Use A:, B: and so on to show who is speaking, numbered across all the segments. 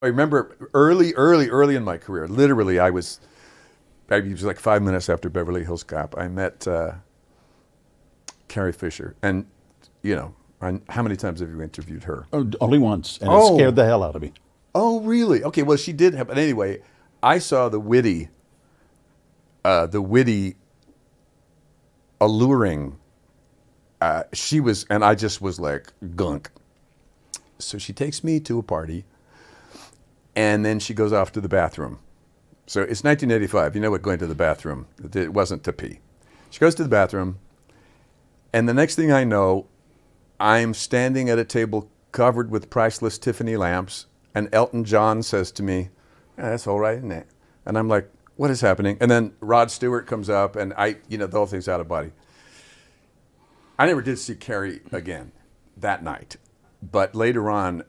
A: I remember early in my career, literally it was like 5 minutes after Beverly Hills Cop, I met Carrie Fisher. And, how many times have you interviewed her?
B: Oh, only once, and it
A: Oh.
B: scared the hell out of me.
A: Oh, really? Okay, well, she did have, but anyway, I saw the witty, alluring, she was, and I just was like, gunk. So she takes me to a party, and then she goes off to the bathroom. So it's 1985. You know what going to the bathroom, it wasn't to pee. She goes to the bathroom, and the next thing I know, I'm standing at a table covered with priceless Tiffany lamps, and Elton John says to me, "Yeah, that's all right, isn't it?" And I'm like, what is happening? And then Rod Stewart comes up, and the whole thing's out of body. I never did see Carrie again that night. But later on,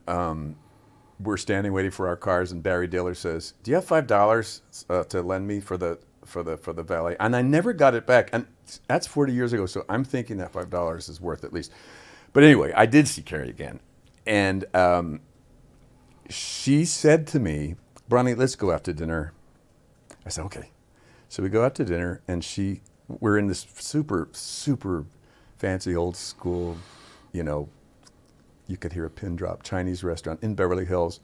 A: we're standing waiting for our cars, and Barry Diller says, "Do you have $5 to lend me for the valet?" And I never got it back. And that's 40 years ago, so I'm thinking that $5 is worth at least. But anyway, I did see Carrie again. And she said to me, "Bronny, let's go out to dinner." I said, "Okay." So we go out to dinner, and we're in this super, super fancy old school, you could hear a pin drop Chinese restaurant in Beverly Hills.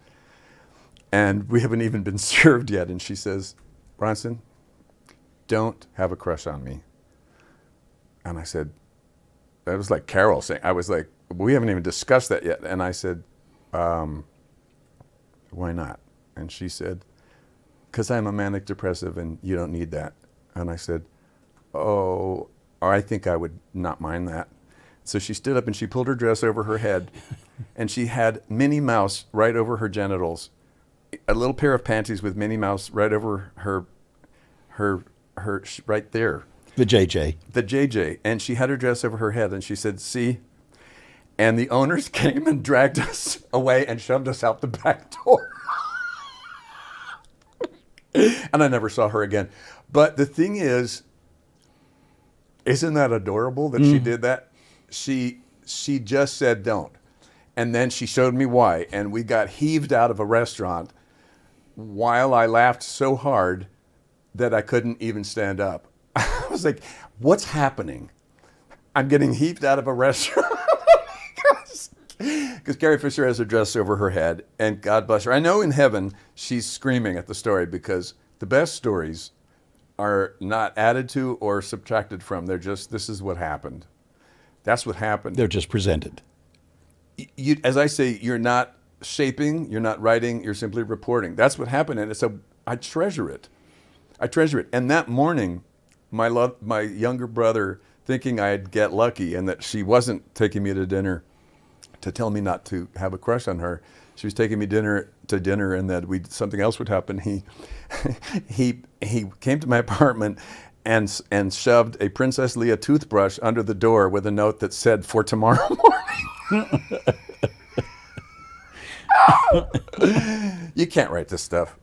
A: And we haven't even been served yet. And she says, "Bronson, don't have a crush on me." And I said, that was like Carol saying, I was like, we haven't even discussed that yet. And I said, "Why not?" And she said, "Because I'm a manic depressive and you don't need that." And I said, "Oh, I think I would not mind that." So she stood up and she pulled her dress over her head, and she had Minnie Mouse right over her genitals, a little pair of panties with Minnie Mouse right over her right there.
B: The JJ.
A: The JJ. And she had her dress over her head, and she said, "See?" And the owners came and dragged us away and shoved us out the back door. And I never saw her again. But the thing is, isn't that adorable that she did that? She just said don't. And then she showed me why. And we got heaved out of a restaurant while I laughed so hard that I couldn't even stand up. I was like, what's happening? I'm getting heaved out of a restaurant. Because Carrie Fisher has her dress over her head, and God bless her. I know in heaven she's screaming at the story, because the best stories are not added to or subtracted from. They're just, this is what happened. That's what happened.
B: They're just presented.
A: As I say, you're not shaping, you're not writing, you're simply reporting. That's what happened, and I treasure it. I treasure it. And that morning, my younger brother, thinking I'd get lucky and that she wasn't taking me to dinner to tell me not to have a crush on her, she was taking me to dinner, and that something else would happen. He came to my apartment and shoved a Princess Leia toothbrush under the door with a note that said, "For tomorrow morning." You can't write this stuff.